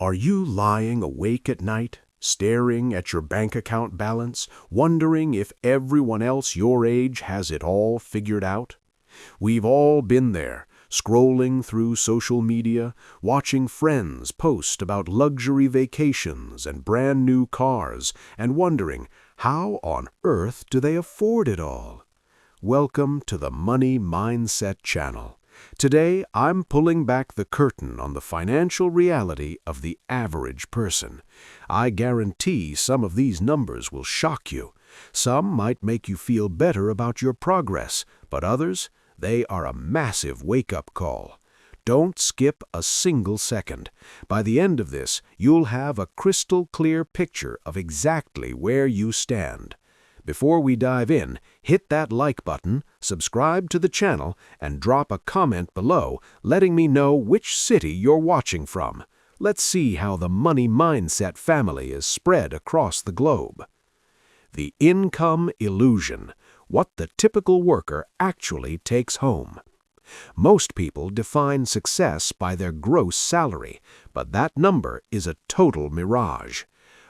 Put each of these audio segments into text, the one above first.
Are you lying awake at night, staring at your bank account balance, wondering if everyone else your age has it all figured out? We've all been there, scrolling through social media, watching friends post about luxury vacations and brand new cars, and wondering, how on earth do they afford it all? Welcome to the Money Mindset channel. Today, I'm pulling back the curtain on the financial reality of the average person. I guarantee some of these numbers will shock you. Some might make you feel better about your progress, but others, they are a massive wake-up call. Don't skip a single second. By the end of this, you'll have a crystal clear picture of exactly where you stand. Before we dive in, hit that like button, subscribe to the channel, and drop a comment below letting me know which city you're watching from. Let's see how the Money Mindset family is spread across the globe. The income illusion: what the typical worker actually takes home. Most people define success by their gross salary, but that number is a total mirage.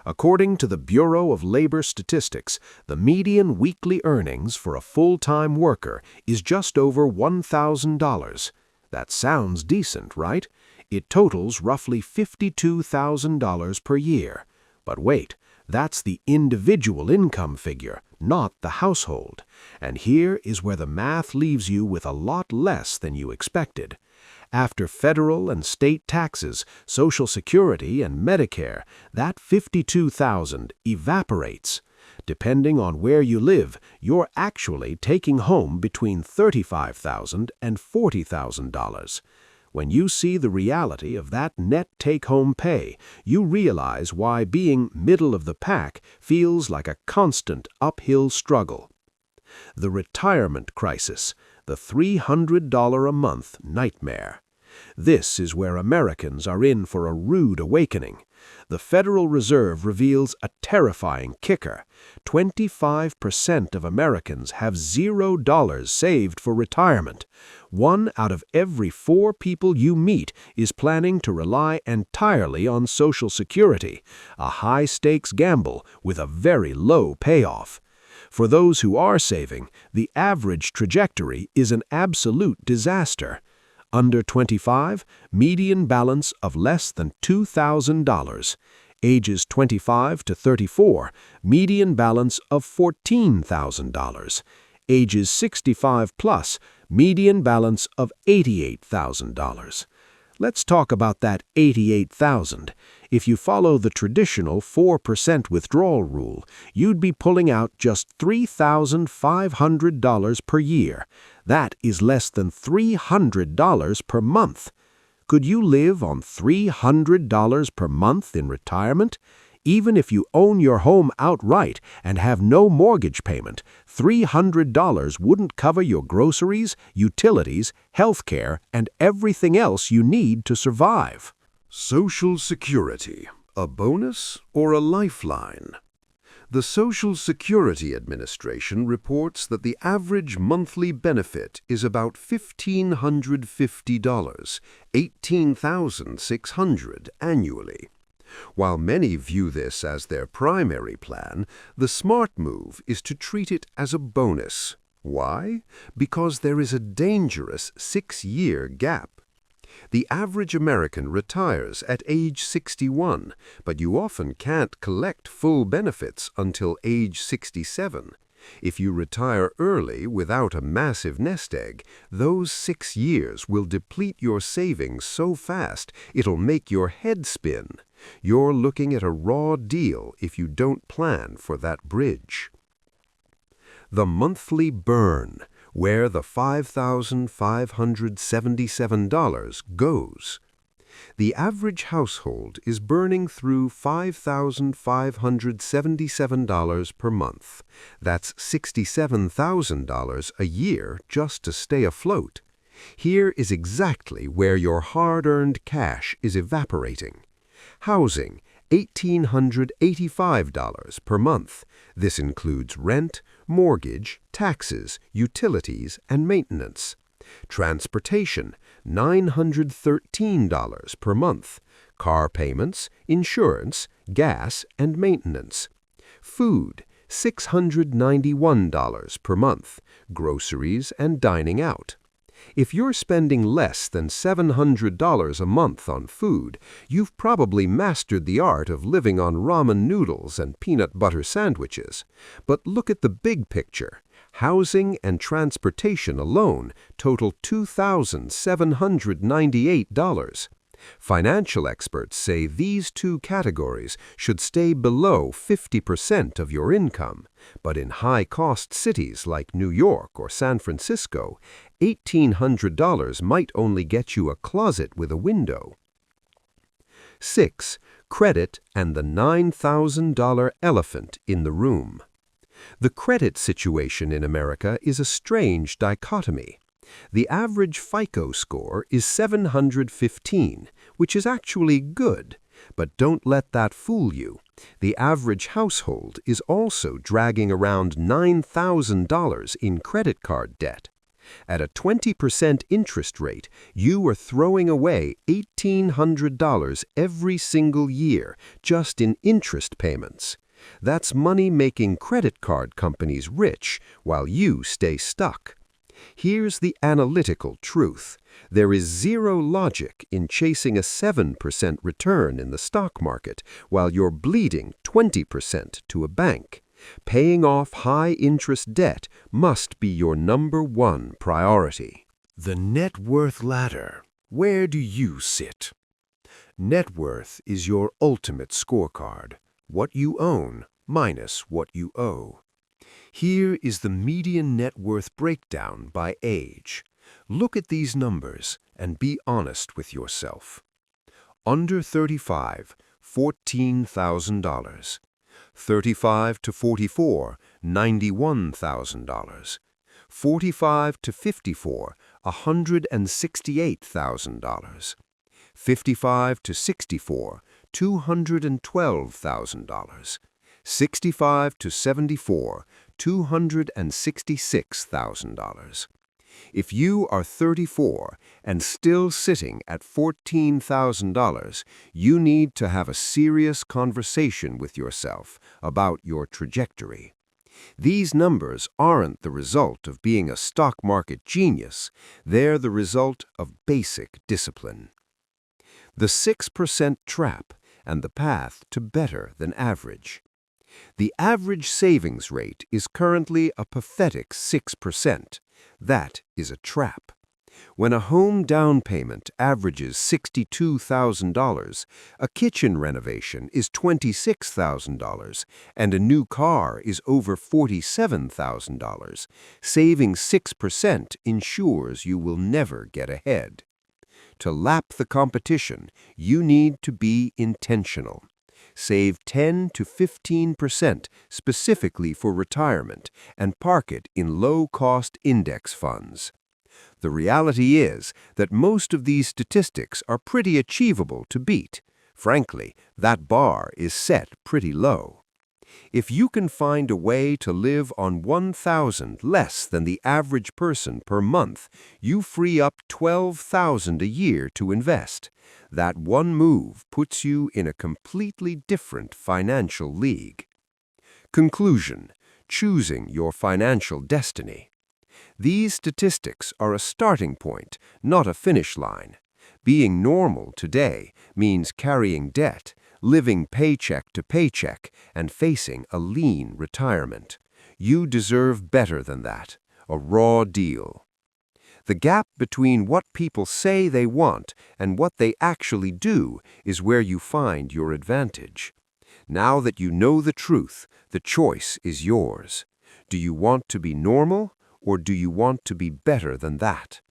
According to the Bureau of Labor Statistics, the median weekly earnings for a full-time worker is just over $1,000. That sounds decent, right? It totals roughly $52,000 per year. But wait, that's the individual income figure, not the household. And here is where the math leaves you with a lot less than you expected. After federal and state taxes, Social Security, and Medicare, that $52,000 evaporates. Depending on where you live, you're actually taking home between $35,000 and $40,000. When you see the reality of that net take-home pay, you realize why being middle of the pack feels like a constant uphill struggle. The retirement crisis, the $300 a month nightmare. This is where Americans are in for a rude awakening. The Federal Reserve reveals a terrifying kicker. 25% of Americans have $0 saved for retirement. 1 out of every 4 people you meet is planning to rely entirely on Social Security, a high-stakes gamble with a very low payoff. For those who are saving, the average trajectory is an absolute disaster. Under 25, median balance of less than $2,000. Ages 25 to 34, median balance of $14,000. Ages 65 plus, median balance of $88,000. Let's talk about that $88,000. If you follow the traditional 4% withdrawal rule, you'd be pulling out just $3,500 per year. That is less than $300 per month. Could you live on $300 per month in retirement? Even if you own your home outright and have no mortgage payment, $300 wouldn't cover your groceries, utilities, health care, and everything else you need to survive. Social Security, a bonus or a lifeline? The Social Security Administration reports that the average monthly benefit is about $1,550, $18,600 annually. While many view this as their primary plan, the smart move is to treat it as a bonus. Why? Because there is a dangerous 6-year gap. The average American retires at age 61, but you often can't collect full benefits until age 67. If you retire early without a massive nest egg, those 6 years will deplete your savings so fast it'll make your head spin. You're looking at a raw deal if you don't plan for that bridge. The monthly burn, where the $5,577 goes. The average household is burning through $5,577 per month. That's $67,000 a year just to stay afloat. Here is exactly where your hard-earned cash is evaporating. Housing, $1,885 per month. This includes rent, mortgage, taxes, utilities, and maintenance. Transportation, $913 per month. car payments, insurance, gas, and maintenance. Food, $691 per month, groceries and dining out. If you're spending less than $700 a month on food, you've probably mastered the art of living on ramen noodles and peanut butter sandwiches. But look at the big picture. Housing and transportation alone total $2,798. Financial experts say these two categories should stay below 50% of your income, but in high-cost cities like New York or San Francisco, $1,800 might only get you a closet with a window. 6. Credit and the $9,000 elephant in the room. The credit situation in America is a strange dichotomy. The average FICO score is 715, which is actually good. But don't let that fool you. The average household is also dragging around $9,000 in credit card debt. At a 20% interest rate, you are throwing away $1,800 every single year just in interest payments. That's money making credit card companies rich while you stay stuck. Here's the analytical truth. There is zero logic in chasing a 7% return in the stock market while you're bleeding 20% to a bank. Paying off high-interest debt must be your #1 priority. The net worth ladder. Where do you sit? Net worth is your ultimate scorecard. What you own minus what you owe. Here is the median net worth breakdown by age. Look at these numbers and be honest with yourself. Under 35, $14,000. 35 to 44, $91,000. 45 to 54, $168,000. 55 to 64, $212,000. 65 to 74, $266,000. If you are 34 and still sitting at $14,000, you need to have a serious conversation with yourself about your trajectory. These numbers aren't the result of being a stock market genius. They're the result of basic discipline. The 6% trap and the path to better than average. The average savings rate is currently a pathetic 6%. That is a trap. When a home down payment averages $62,000, a kitchen renovation is $26,000, and a new car is over $47,000, saving 6% ensures you will never get ahead. To lap the competition, you need to be intentional. Save 10 to 15% specifically for retirement and park it in low-cost index funds. The reality is that most of these statistics are pretty achievable to beat. Frankly, that bar is set pretty low. If you can find a way to live on $1,000 less than the average person per month, you free up $12,000 a year to invest. That one move puts you in a completely different financial league. Conclusion: choosing your financial destiny. These statistics are a starting point, not a finish line. Being normal today means carrying debt, living paycheck to paycheck, and facing a lean retirement. You deserve better than that, a raw deal. The gap between what people say they want and what they actually do is where you find your advantage. Now that you know the truth, the choice is yours. Do you want to be normal, or do you want to be better than that?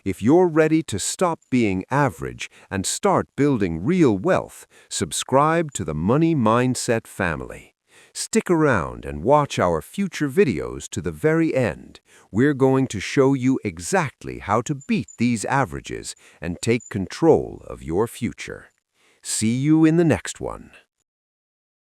If you're ready to stop being average and start building real wealth, subscribe to the Money Mindset family. Stick around and watch our future videos to the very end. We're going to show you exactly how to beat these averages and take control of your future. See you in the next one.